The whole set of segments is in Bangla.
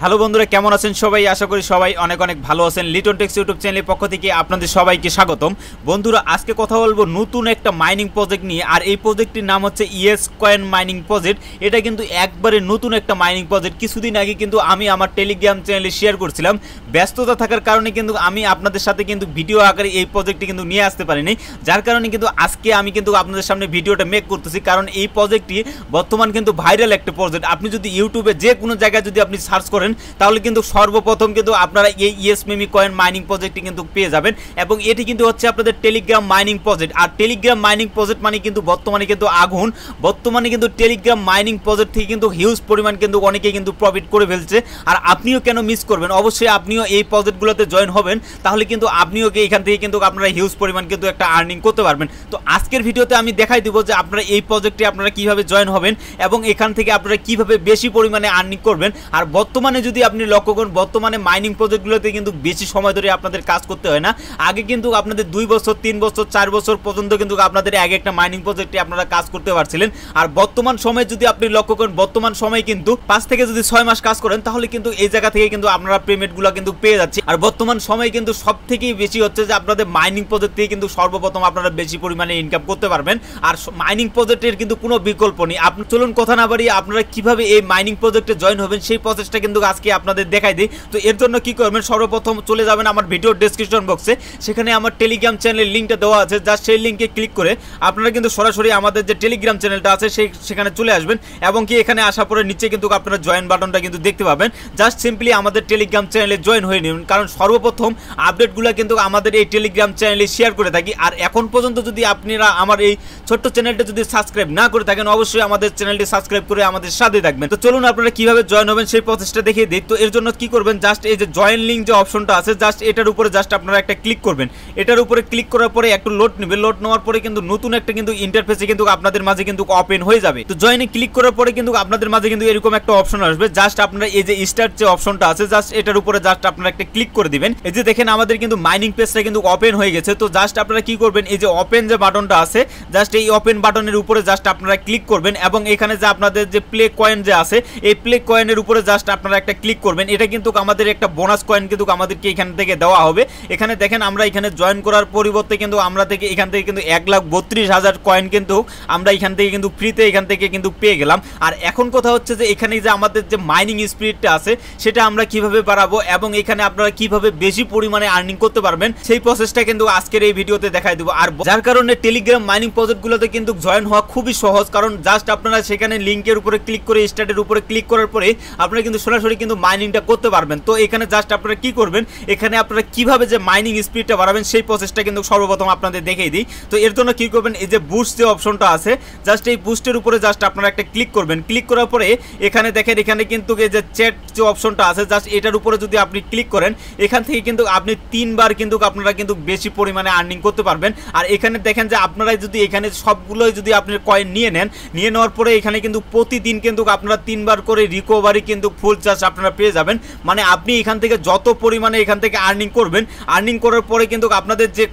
হ্যালো বন্ধুরা, কেমন আছেন সবাই? আশা করি সবাই অনেক অনেক ভালো আছেন। লিটন টেক্স ইউটিউব চ্যানেলের পক্ষ থেকে আপনাদের সবাইকে স্বাগতম। বন্ধুরা, আজকে কথা বলবো নতুন একটা মাইনিং প্রজেক্ট নিয়ে। আর এই প্রজেক্টটির নাম হচ্ছে ইএস কয়েন মাইনিং প্রজেক্ট। এটা কিন্তু একবারে নতুন একটা মাইনিং প্রজেক্ট। কিছুদিন আগে কিন্তু আমি আমার টেলিগ্রাম চ্যানেলে শেয়ার করছিলাম। ব্যস্ততা থাকার কারণে কিন্তু আমি আপনাদের সাথে কিন্তু ভিডিও আকারে এই প্রজেক্টটি কিন্তু নিয়ে আসতে পারিনি, যার কারণে কিন্তু আজকে আমি কিন্তু আপনাদের সামনে ভিডিওটা মেক করতেছি। কারণ এই প্রজেক্টটি বর্তমান কিন্তু ভাইরাল একটা প্রজেক্ট। আপনি যদি ইউটিউবে যে কোনো জায়গায় যদি আপনি সার্চ করেন তাহলে কিন্তু সর্বপ্রথম কিন্তু আপনারা এই ইএস মেমি কয়েন মাইনিং প্রজেক্টটি কিন্তু পেয়ে যাবেন। এবং এটি কিন্তু হচ্ছে আপনাদের টেলিগ্রাম মাইনিং প্রজেক্ট। আর টেলিগ্রাম মাইনিং প্রজেক্ট মানে কিন্তু বর্তমানে কিন্তু আগুন। বর্তমানে কিন্তু টেলিগ্রাম মাইনিং প্রজেক্ট থেকে কিন্তু হিউজ পরিমাণ কিন্তু অনেকেই কিন্তু প্রফিট করে ফেলছে। আর আপনিও কেন মিস করবেন? অবশ্যই আপনিও এই প্রজেক্টগুলোতে জয়েন হবেন, তাহলে কিন্তু আপনিও এখান থেকে কিন্তু আপনারা হিউজ পরিমাণ কিন্তু একটা আর্নিং করতে পারবেন। তো আজকের ভিডিওতে আমি দেখাই দিব যে আপনারা এই প্রজেক্টে আপনারা কিভাবে জয়েন হবেন এবং এখান থেকে আপনারা কিভাবে বেশি পরিমাণে আর্নিং করবেন। আর বর্তমানে যদি আপনি লক্ষ্য করেন, বর্তমানে মাইনিং প্রজেক্টগুলোতে কিন্তু বেশি সময় ধরে আপনাদের কাজ করতে হয় না। আগে কিন্তু আপনাদের 2 বছর 3 বছর 4 বছর পর্যন্ত কিন্তু আপনাদের এক একটা মাইনিং প্রজেক্টে আপনারা কাজ করতে পারছিলেন। আর বর্তমান সময়ে যদি আপনি লক্ষ্য করেন, বর্তমান সময়ে কিন্তু 5 থেকে যদি 6 মাস কাজ করেন তাহলে কিন্তু এই জায়গা থেকে কিন্তু আপনারা পেমেন্টগুলো কিন্তু পেয়ে যাচ্ছে। আর বর্তমান সময়ে কিন্তু সব থেকেই বেশি হচ্ছে যে আপনাদের মাইনিং প্রজেক্ট থেকে কিন্তু সর্বপ্রথম আপনারা বেশি পরিমাণে ইনকাম করতে পারবেন। আর মাইনিং প্রজেক্টের কিন্তু কোনো বিকল্প নেই। আপনি চলুন কথা না বাড়িয়ে আপনারা কিভাবে এই মাইনিং প্রজেক্টে জয়েন হবেন সেই প্রসেসটা কিন্তু আজকে আপনাদের দেখাই দিই। তো এর জন্য কি করবেন, সর্বপ্রথম চলে যাবেন আমার ভিডিওর ডেসক্রিপশন বক্সে। সেখানে আমার টেলিগ্রাম চ্যানেলের লিঙ্কটা দেওয়া আছে। জাস্ট সেই লিঙ্কে ক্লিক করে আপনারা কিন্তু সরাসরি আমাদের যে টেলিগ্রাম চ্যানেলটা আছে সেখানে চলে আসবেন। এবং কি এখানে আসার পরে নিচে কিন্তু আপনারা জয়েন বাটনটা কিন্তু দেখতে পাবেন। জাস্ট সিম্পলি আমাদের টেলিগ্রাম চ্যানেলে জয়েন হয়ে নেবেন, কারণ সর্বপ্রথম আপডেটগুলো কিন্তু আমাদের এই টেলিগ্রাম চ্যানেলে শেয়ার করে থাকি। আর এখন পর্যন্ত যদি আপনারা আমার এই ছোট্ট চ্যানেলটা যদি সাবস্ক্রাইব না করে থাকেন, অবশ্যই আমাদের চ্যানেলটি সাবস্ক্রাইব করে আমাদের সাথে থাকবেন। তো চলুন আপনারা কিভাবে জয়েন হবেন সেই প্রসেসটা দেখিয়ে দিই। তো এর জন্য কি করবেন, জাস্ট এই যে জয়েন লিঙ্ক যে অপশনটা আছে, জাস্ট এটার উপরে জাস্ট আপনারা একটা ক্লিক করবেন। এটার উপরে ক্লিক করার পরে একটু লোড নেবে। লোড নেওয়ার পরে কিন্তু নতুন একটা কিন্তু ইন্টারফেসে কিন্তু আপনাদের মাঝে কিন্তু ওপেন হয়ে যাবে। তো জয়েনে ক্লিক করার পরে কিন্তু আপনাদের মাঝে কিন্তু এরকম একটা অপশন আসবে। জাস্ট আপনারা এই যে স্টার্ট যে অপশনটা আছে, জাস্ট এটার উপরে জাস্ট আপনারা একটা ক্লিক করে দিবেন। এই যে দেখেন আমাদের কিন্তু মাইনিং পেজটা কিন্তু ওপেন হয়ে গেছে। তো জাস্ট আপনারা কি করবেন, এই যে ওপেন যে বাটনটা আছে, জাস্ট এই ওপেন বাটনের উপরে জাস্ট আপনারা ক্লিক করবেন। এবং এখানে যে আপনাদের যে প্লে কয়েন যে আছে, এই প্লে কয়েনের উপরে জাস্ট আপনারা একটা ক্লিক করবেন। এটা কিন্তু আমাদের একটা বোনাস কয়েন কিন্তু আমাদেরকে এখান থেকে দেওয়া হবে। এখানে দেখেন আমরা এখানে জয়েন করার পরিবর্তে কিন্তু আমরা থেকে এখান থেকে কিন্তু 1,32,000 কয়েন কিন্তু আমরা এখান থেকে কিন্তু ফ্রিতে এখান থেকে কিন্তু পেয়ে গেলাম। আর এখন কথা হচ্ছে যে এখানে যে আমাদের যে মাইনিং স্পিডটা আছে সেটা আমরা কিভাবে বাড়াবো এবং এখানে আপনারা কিভাবে বেশি পরিমাণে আর্নিং করতে পারবেন সেই প্রসেসটা কিন্তু আজকের এই ভিডিওতে দেখাই দেবো। আর যার কারণে টেলিগ্রাম মাইনিং প্রজেক্টগুলোতে কিন্তু জয়েন হওয়া খুবই সহজ, কারণ জাস্ট আপনারা সেখানে লিঙ্কের উপরে ক্লিক করে স্টার্টের উপরে ক্লিক করার পরে আপনারা কিন্তু সরাসরি কিন্তু মাইনিংটা করতে পারবেন। তো এখানে জাস্ট আপনারা কি করবেন, এখানে আপনারা কিভাবে যে মাইনিং স্পিডটা বাড়াবেন সেই প্রসেসটা কিন্তু সর্বপ্রথম আপনাদের দেখিয়ে দিই। তো এর জন্য কি করবেন, এই যে বুস্ট যে অপশনটা আছে, জাস্ট এই বুস্টের উপরে জাস্ট আপনারা একটা ক্লিক করবেন। ক্লিক করার পরে এখানে দেখেন এখানে কিন্তু এই যে চ্যাট যে অপশনটা আছে, জাস্ট এটার উপরে যদি আপনি ক্লিক করেন এখান থেকে কিন্তু আপনি 3 বার কিন্তু আপনারা কিন্তু বেশি পরিমাণে আর্নিং করতে পারবেন। আর এখানে দেখেন যে আপনারা যদি এখানে সবগুলোই যদি আপনি কয়েন নিয়ে নেন, নিয়ে নেওয়ার পরে এখানে কিন্তু প্রতিদিন কিন্তু আপনারা 3 বার করে রিকভারি কিন্তু ফুল চার্জ আপনারা পেয়ে যাবেন। মানে আপনি এখান থেকে যত পরিমাণে এখান থেকে আর্নিং করবেন, আর্নিং করার পরে কিন্তু আপনাদের যে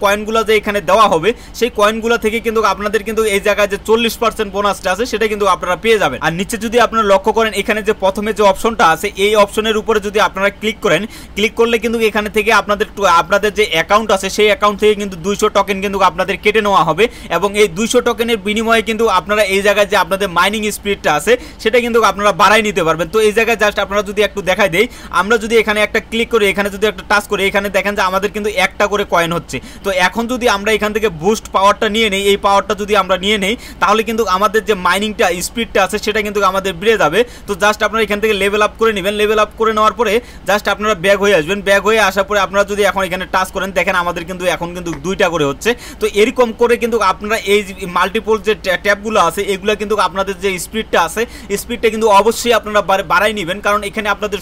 কয়েনগুলো যে এখানে দেওয়া হবে সেই কয়েনগুলো থেকে কিন্তু আপনাদের কিন্তু এই জায়গায় যে 40% বোনাসটা আছে সেটা কিন্তু আপনারা পেয়ে যাবেন। আর নিচে যদি আপনারা লক্ষ্য করেন, এখানে যে প্রথমে যে অপশনটা আছে এই অপশনের উপরে যদি আপনারা ক্লিক করেন, ক্লিক করলে কিন্তু এখানে থেকে আপনাদের যে অ্যাকাউন্ট আছে সেই অ্যাকাউন্ট থেকে কিন্তু 200 টোকেন কিন্তু আপনাদের কেটে নেওয়া হবে। এবং এই 200 টোকেনের বিনিময়ে কিন্তু আপনারা এই জায়গায় যে আপনাদের মাইনিং স্পিডটা আছে সেটা কিন্তু আপনারা বাড়াই নিতে পারবেন। তো এই জায়গায় জাস্ট আপনারা যদি একটু দেখাই দেই, আমরা যদি এখানে একটা ক্লিক করি, এখানে যদি একটা টাচ করি, এখানে দেখেন যে আমাদের কিন্তু একটা করে কয়েন হচ্ছে। তো এখন যদি আমরা এখান থেকে বুস্ট পাওয়ারটা নিয়ে নেই, এই পাওয়ারটা যদি আমরা নিয়ে নেই তাহলে কিন্তু আমাদের যে মাইনিংটা স্পিডটা আছে সেটা কিন্তু আমাদের বেড়ে যাবে। তো জাস্ট আপনারা এখান থেকে লেভেল আপ করে নেবেন। লেভেল আপ করে নেওয়ার পরে জাস্ট আপনারা ব্যাক হয়ে আসবেন। ব্যাক হয়ে আসার পরে আপনারা যদি এখন এখানে টাচ করেন, দেখেন আমাদের কিন্তু এখন কিন্তু 2টা করে হচ্ছে। তো এরকম করে কিন্তু আপনারা এই মাল্টিপল যে ট্যাবগুলো আছে এগুলো কিন্তু আপনাদের যে স্পিডটা আছে স্পিডটা কিন্তু অবশ্যই আপনারা বাড়াই নেবেন। কারণ এখানে আপনাদের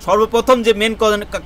সর্বপ্রথম যে মেন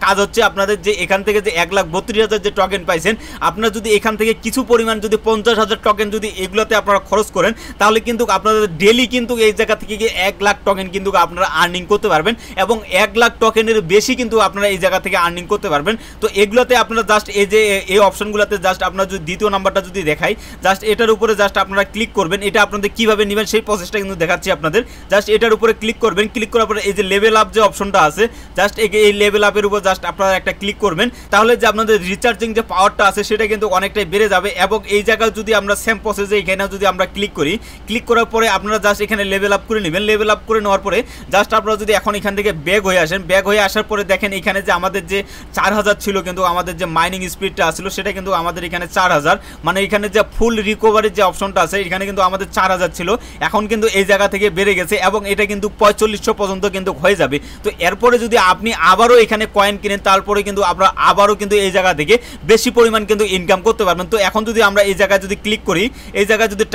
কাজ হচ্ছে আপনাদের যে এখান থেকে যে 1,32,000 যে টোকেন পাইছেন, আপনারা যদি এখান থেকে কিছু পরিমাণ যদি 50,000 টোকেন যদি এগুলোতে আপনারা খরচ করেন তাহলে কিন্তু আপনাদের ডেলি কিন্তু এই জায়গা থেকে 1 লাখ টোকেন কিন্তু আপনারা আর্নিং করতে পারবেন। এবং 1 লাখ টোকেনের বেশি কিন্তু আপনারা এই জায়গা থেকে আর্নিং করতে পারবেন। তো এগুলোতে আপনারা জাস্ট এই যে এই অপশনগুলোতে জাস্ট আপনারা যদি দ্বিতীয় নাম্বারটা যদি দেখাই, জাস্ট এটার উপরে জাস্ট আপনারা ক্লিক করবেন। এটা আপনাদের কিভাবে নেবেন সেই প্রসেসটা কিন্তু দেখাচ্ছি আপনাদের। জাস্ট এটার উপরে ক্লিক করবেন। ক্লিক করার পরে এই যে লেভেল আপ যে অপশনটা আছে জাস্ট এই লেভেল আপের উপর জাস্ট আপনারা একটা ক্লিক করবেন, তাহলে যে আপনাদের রিচার্জিং যে পাওয়ারটা আছে সেটা কিন্তু অনেকটাই বেড়ে যাবে। এবং এই জায়গায় যদি আমরা সেম প্রসেসে এখানে যদি আমরা ক্লিক করি, ক্লিক করার পরে আপনারা জাস্ট এখানে লেভেল আপ করে নেবেন। লেভেল আপ করে নেওয়ার পরে জাস্ট আপনারা যদি এখন এখান থেকে ব্যাক হয়ে আসেন, ব্যাক হয়ে আসার পরে দেখেন এখানে যে আমাদের যে 4000 ছিল, কিন্তু আমাদের যে মাইনিং স্পিডটা আসছিল সেটা কিন্তু আমাদের এখানে 4000, মানে এখানে যে ফুল রিকভারির যে অপশনটা আছে এখানে কিন্তু আমাদের 4000 ছিল, এখন কিন্তু এই জায়গা থেকে বেড়ে গেছে এবং এটা কিন্তু 4500 পর্যন্ত কিন্তু হয়ে যাবে। তো এরপরে যদি আপনি আবারও এখানে কয়েন কিনেন তারপরে কিন্তু আপনারা আবারও কিন্তু এই জায়গা থেকে বেশি পরিমাণ কিন্তু ইনকাম করতে পারবেন। তো এখন যদি আমরা এই জায়গায় যদি ক্লিক করি, এই জায়গায় যদি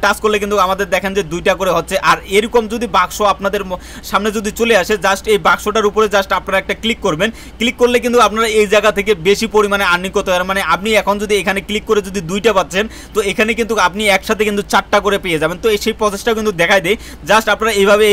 টাচ করলে কিন্তু আমাদের দেখেন যে 2টা করে হচ্ছে। আর এরকম যদি বাক্স আপনাদের সামনে যদি চলে আসে, জাস্ট এই বাক্সটার উপরে জাস্ট আপনারা একটা ক্লিক করবেন, ক্লিক করলে কিন্তু আপনারা এই জায়গা থেকে বেশি পরিমাণে আর্নিং করতে পারেন। মানে আপনি এখন যদি এখানে ক্লিক করে যদি 2টা পাচ্ছেন, তো এখানে কিন্তু আপনি একসাথে কিন্তু 4টা করে পেয়ে যাবেন। তো সেই প্রসেসটা কিন্তু দেখাই দেয়, জাস্ট আপনারা এইভাবে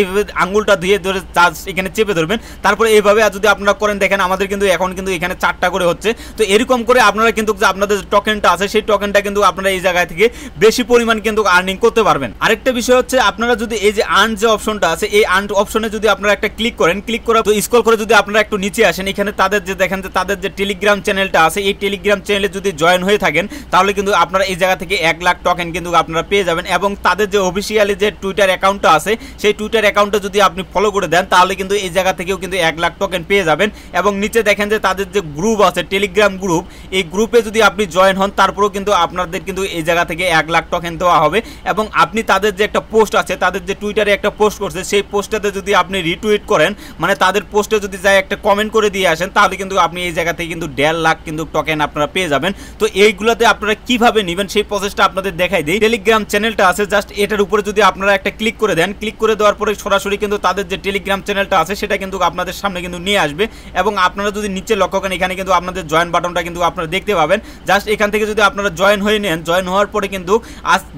আঙ্গুলটা ধরে জাস্ট এখানে চেপে ধরবেন, তারপরে এইভাবে যদি আপনারা করেন দেখেন আমাদের কিন্তু এখন কিন্তু এখানে 4টা করে হচ্ছে। তো এরকম করে আপনারা কিন্তু আপনাদের টোকেনটা আছে সেই টোকেনটা কিন্তু আপনারা এই জায়গা থেকে বেশি পরিমাণ কিন্তু আর্নিং করতে পারবেন। আরেকটা বিষয় হচ্ছে আপনারা যদি এই যে আর্ন যে অপশনটা আছে এই আর্ন অপশনে যদি আপনারা একটা ক্লিক করেন, ক্লিক করার তো স্ক্রল করে যদি আপনারা একটু নিচে আসেন, এখানে তাদের যে দেখেন যে তাদের যে টেলিগ্রাম চ্যানেলটা আছে এই টেলিগ্রাম চ্যানেলে যদি জয়েন হয়ে থাকেন তাহলে কিন্তু আপনারা এই জায়গা থেকে 1 লাখ টোকেন কিন্তু আপনারা পেয়ে যাবেন। এবং তাদের যে অফিসিয়ালি যে টুইটার অ্যাকাউন্টটা আছে সেই টুইটার অ্যাকাউন্টটা যদি আপনি ফলো করে দেন তাহলে কিন্তু এই জায়গা থেকেও কিন্তু 1 লাখ টোকেন পেয়ে যাবেন। এবং নিচে দেখেন যে তাদের যে গ্রুপ আছে টেলিগ্রাম গ্রুপ, এই গ্রুপে যদি আপনি জয়েন হন তারপরেও কিন্তু আপনাদের কিন্তু এই জায়গা থেকে 1 লাখ টোকেন দেওয়া হবে। এবং আপনি তাদের যে একটা পোস্ট আছে, তাদের যে টুইটারে একটা পোস্ট করছে সেই পোস্টটাতে যদি আপনি রিটুইট করেন, মানে তাদের পোস্টে যদি যাই একটা কমেন্ট করে দিয়ে আসেন, তাহলে কিন্তু আপনি এই জায়গা থেকে কিন্তু 1.5 লাখ কিন্তু টোকেন আপনারা পেয়ে যাবেন। তো এইগুলোতে আপনারা কিভাবে নেবেন সেই প্রসেসটা আপনাদের দেখাই দিই। টেলিগ্রাম চ্যানেলটা আছে জাস্ট এটার উপরে যদি আপনারা একটা ক্লিক করে দেন, ক্লিক করে দেওয়ার পরে সরাসরি কিন্তু তাদের যে টেলিগ্রাম চ্যানেলটা আছে সেটা কিন্তু আপনাদের সামনে কিন্তু নিয়ে আসবে। এবং আপনারা যদি নিচে লক্ষ্য করেন এখানে কিন্তু আপনাদের জয়েন বাটনটা কিন্তু আপনারা দেখতে পাবেন। জাস্ট এখান থেকে যদি আপনারা জয়েন হয়ে নেন, জয়েন হওয়ার পরে কিন্তু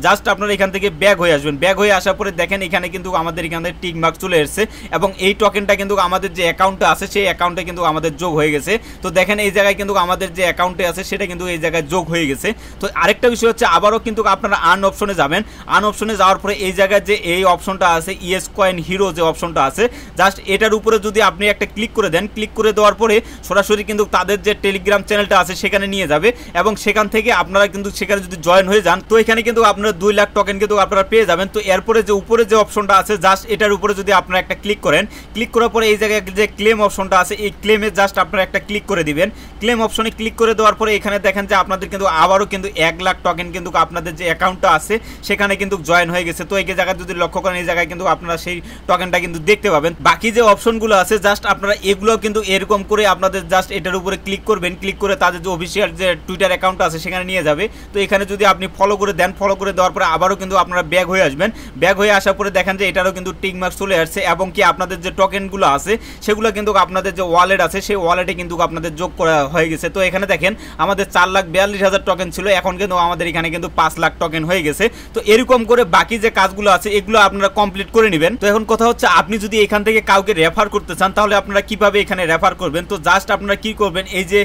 জাস্ট আপনারা এখান থেকে ব্যাক হয়ে আসবেন। ব্যাক হয়ে আসার পরে দেখেন এখানে কিন্তু আমাদের এখানে টিক মার্ক চলে এসেছে এবং এই টোকেনটা কিন্তু আমাদের যে অ্যাকাউন্টে আছে সেই অ্যাকাউন্টে কিন্তু আমাদের যোগ হয়ে গেছে। তো দেখেন এই জায়গায় কিন্তু আমাদের যে অ্যাকাউন্টে আছে সেটা কিন্তু এই জায়গায় যোগ হয়ে গেছে। তো আরেকটা বিষয় হচ্ছে আবারও কিন্তু আপনারা আর্ন অপশনে যাবেন। আর্ন অপশনে যাওয়ার পরে এই জায়গায় যে এই অপশনটা আছে ইএস কয়েন হিরো যে অপশনটা আছে জাস্ট এটার উপরে যদি আপনি একটা ক্লিক করে দেন, ক্লিক করে দেওয়ার পরে সরাসরি কিন্তু তাদের যে টেলিগ্রাম চ্যানেলটা আছে সেখানে নিয়ে যাবে এবং সেখান থেকে আপনারা কিন্তু সেখানে যদি জয়েন হয়ে যান তো এখানে কিন্তু আপনারা 2 লাখ টোকেন কিন্তু আপনারা পেয়ে যাবেন। তো এরপরে যে উপরে যে অপশনটা আছে জাস্ট এটার উপরে যদি আপনারা একটা ক্লিক করেন, ক্লিক করার পরে এই জায়গায় যে ক্লেম অপশনটা আছে এই ক্লেমে জাস্ট আপনারা একটা ক্লিক করে দিবেন। ক্লেম অপশনে ক্লিক করে দেওয়ার পরে এখানে দেখেন যে আপনাদের কিন্তু আবারও কিন্তু 1 লাখ টোকেন কিন্তু আপনাদের যে অ্যাকাউন্টটা আছে সেখানে কিন্তু জয়েন হয়ে গেছে। তো এই জায়গায় যদি লক্ষ্য করেন এই জায়গায় কিন্তু আপনারা সেই টোকেনটা কিন্তু দেখতে পাবেন। বাকি যে অপশনগুলো আছে জাস্ট আপনারা এগুলো কিন্তু এরকম করে আপনাদের জাস্ট এটার উপরে ক্লিক করবেন, ক্লিক করে তাদের যে অফিসিয়াল যে টুইটার অ্যাকাউন্ট আছে সেখানে নিয়ে যাবে। তো এখানে যদি আপনি ফলো করে দেন, ফলো করে দেওয়ার পরে আবারও কিন্তু আপনারা ব্যাক হয়ে আসবেন। ব্যাক হয়ে আসার পরে দেখেন যে এটারও কিন্তু টিক মার্ক চলে আসছে এবং কি আপনাদের যে টোকেনগুলো আছে সেগুলো কিন্তু আপনাদের যে ওয়ালেট আছে সেই ওয়ালেটে কিন্তু আপনাদের যোগ করা হয়ে গেছে। তো এখানে দেখেন আমাদের 4,42,000 টোকেন ছিল, এখন কিন্তু আমাদের এখানে কিন্তু 5 লাখ টোকেন হয়ে গেছে। তো এরকম করে বাকি যে কাজগুলো আছে এগুলো আপনারা কমপ্লিট করে নেবেন। তো এখন কথা হচ্ছে আপনি যদি এখান থেকে কাউকে রেফার করতে চান তাহলে আপনারা কিভাবে এখানে রেফার করবেন। তো জাস্ট আপনারা কি করবেন, এই যে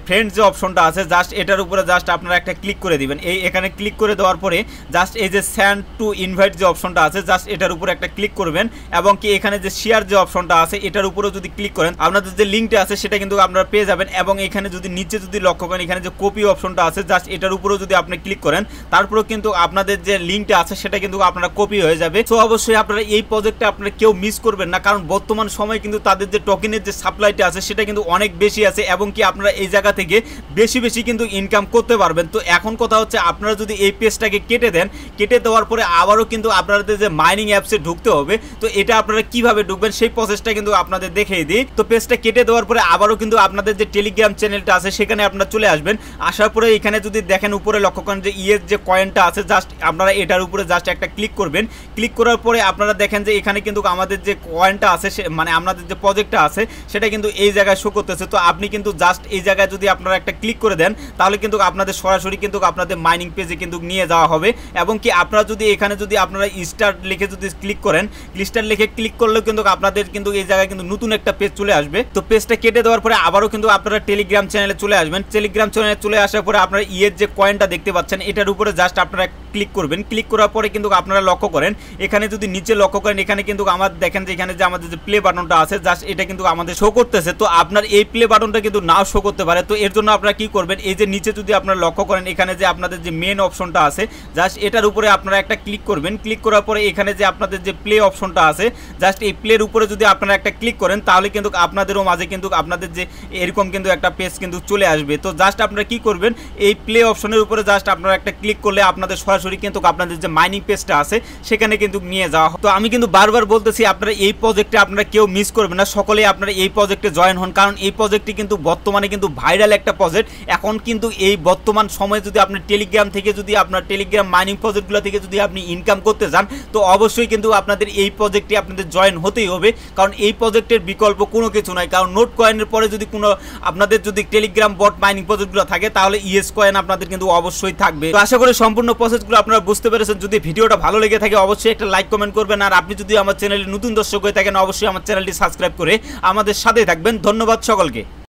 ফ্রেন্ড যে অপশনটা আছে জাস্ট এটার উপরে জাস্ট আপনারা একটা ক্লিক করে দিবেন। এখানে ক্লিক করে দেওয়ার পরে জাস্ট এই যে সেন্ড টু ইনভাইট যে অপশনটা আছে জাস্ট এটার উপরে একটা ক্লিক করবেন এবং কি এখানে যে শেয়ার যে অপশনটা আছে এটার উপরে যদি ক্লিক করেন আপনাদের যে লিঙ্কটা আছে সেটা কিন্তু আপনারা পেয়ে যাবেন। এবং এখানে যদি নিচে যদি লক্ষ্য করেন এখানে যে কপি অপশনটা আছে জাস্ট এটার উপরেও যদি আপনি ক্লিক করেন তারপরেও কিন্তু আপনাদের যে লিঙ্কটা আছে সেটা কিন্তু আপনারা কপি হয়ে যাবে। তো অবশ্যই আপনারা এই প্রজেক্টে আপনারা কেউ মিস করবেন না, কারণ বর্তমান সময় কিন্তু তাদের যে টোকেনের যে সাপ্লাইটা আছে সেটা কিন্তু অনেক বেশি আছে এবং কি আপনারা এই জায়গা থেকে বেশি বেশি কিন্তু ইনকাম করতে পারবেন। তো এখন কথা হচ্ছে আপনারা যদি এই পেজটাকে কেটে দেন, কেটে দেওয়ার পরে আবারও কিন্তু আপনাদের যে মাইনিং অ্যাপসে ঢুকতে হবে। তো এটা আপনারা কিভাবে ঢুকবেন সেই প্রসেসটা কিন্তু আপনাদের দেখিয়ে দিই। তো পেজটা কেটে দেওয়ার পরে আবারও কিন্তু আপনাদের যে টেলিগ্রাম চ্যানেলটা আছে সেখানে আপনারা চলে আসবেন। আসার পরে এখানে যদি দেখেন উপরে লক্ষ্য করেন যে ইয়েস যে কয়েনটা আছে জাস্ট আপনারা এটার উপরে জাস্ট একটা ক্লিক করবেন। ক্লিক করার পরে আপনারা দেখেন যে এখানে কিন্তু আমাদের যে কয়েনটা আছে মানে আমাদের যে প্রজেক্টটা আছে সেটা কিন্তু এই জায়গায় শো করতেছে। তো আপনি কিন্তু জাস্ট এই জায়গায় যদি আপনারা একটা ক্লিক করে দেন তাহলে কিন্তু আপনাদের সরাসরি কিন্তু আপনাদের মাইনিং পেজে কিন্তু নিয়ে যাওয়া হবে। এবং কি আপনারা যদি এখানে যদি আপনারা স্টার্ট লিখে যদি ক্লিক করেন, স্টার লিখে ক্লিক করলেও কিন্তু আপনাদের কিন্তু এই জায়গায় কিন্তু নতুন একটা পেজ চলে আসবে। তো পেজটা কেটে দেওয়ার পরে আবারও কিন্তু আপনারা টেলিগ্রাম চ্যানেলে চলে আসবেন। টেলিগ্রাম চ্যানেলে চলে আসার পরে আপনারা ইয়ের যে কয়েনটা দেখতে পাচ্ছেন এটার উপরে জাস্ট আপনারা ক্লিক করবেন। ক্লিক করার পরে কিন্তু আপনারা লক্ষ্য করেন এখানে যদি নিচে লক্ষ্য করেন এখানে কিন্তু আমার দেখেন যে এখানে এখানে যে আমাদের যে প্লে বাটনটা আছে জাস্ট এটা কিন্তু আমাদের শো করতেছে। তো আপনার এই প্লে বাটনটা কিন্তু নাও শো করতে পারে। তো এর জন্য আপনারা কি করবেন, এই যে নিচে যদি আপনারা লক্ষ্য করেন এখানে যে আপনাদের যে মেন অপশনটা আছে জাস্ট এটার উপরে আপনারা একটা ক্লিক করবেন। ক্লিক করার পরে এখানে যে আপনাদের যে প্লে অপশনটা আছে জাস্ট এই প্লের উপরে যদি আপনারা একটা ক্লিক করেন তাহলে কিন্তু আপনাদেরও মাঝে কিন্তু আপনাদের যে এরকম কিন্তু একটা পেজ কিন্তু চলে আসবে। তো জাস্ট আপনারা কি করবেন, এই প্লে অপশনের উপরে জাস্ট আপনারা একটা ক্লিক করলে আপনাদের সরাসরি কিন্তু আপনাদের যে মাইনিং পেজটা আছে সেখানে কিন্তু নিয়ে যাওয়া। তো আমি কিন্তু বারবার বলতেছি আপনারা এই প্রজেক্টে আপনারা কেউ মিস করবেন না, সকলেই আপনারা এই প্রজেক্টে জয়েন হন, কারণ এই প্রজেক্টটি কিন্তু বর্তমানে কিন্তু ভাইরাল একটা প্রজেক্ট। এখন কিন্তু এই বর্তমান সময়ে যদি আপনি টেলিগ্রাম থেকে যদি আপনার টেলিগ্রাম মাইনিং প্রজেক্টগুলো থেকে যদি আপনি ইনকাম করতে চান তো অবশ্যই কিন্তু আপনাদের এই প্রজেক্টে আপনাদের জয়েন হতেই হবে, কারণ এই প্রজেক্টের বিকল্প কোনো কিছু নয়। কারণ নোট কয়েনের পরে যদি কোনো আপনাদের যদি টেলিগ্রাম বট মাইনিং প্রজেক্টগুলো থাকে তাহলে ইএস কয়েন আপনাদের কিন্তু অবশ্যই থাকবে। তো আশা করি সম্পূর্ণ প্রসেসগুলো আপনারা বুঝতে পেরেছেন। যদি ভিডিওটা ভালো লেগে থাকে অবশ্যই একটা লাইক কমেন্ট করবেন, আর আপনি যদি আমার চ্যানেলে নতুন দর্শক হয়ে থাকেন অবশ্যই আমার চ্যানেলটি সাবস্ক্রাইব করে আমাদের সাথে থাকবেন। ধন্যবাদ সকলকে।